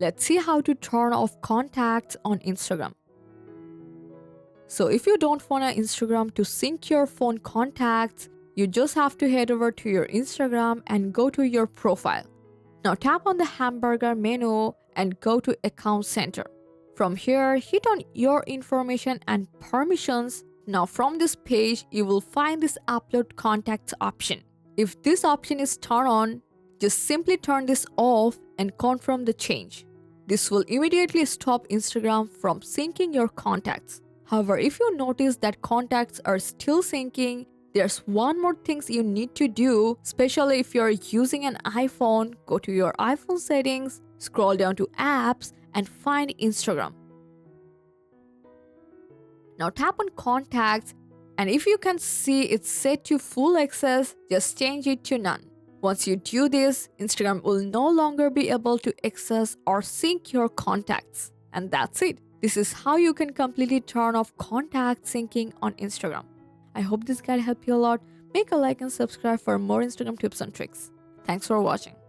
Let's see how to turn off contacts on Instagram. So if you don't want Instagram to sync your phone contacts, you just have to head over to your Instagram and go to your profile. Now tap on the hamburger menu and go to Account Center. From here, hit on your information and permissions. Now from this page, you will find this Upload Contacts option. If this option is turned on, just simply turn this off and confirm the change. This will immediately stop Instagram from syncing your contacts. However, if you notice that contacts are still syncing, there's one more thing you need to do, especially if you're using an iPhone. Go to your iPhone settings, scroll down to apps, and find Instagram. Now tap on contacts, and if you can see it's set to full access, just change it to none. Once you do this, Instagram will no longer be able to access or sync your contacts. And that's it. This is how you can completely turn off contact syncing on Instagram. I hope this guide helped you a lot. Make a like and subscribe for more Instagram tips and tricks. Thanks for watching.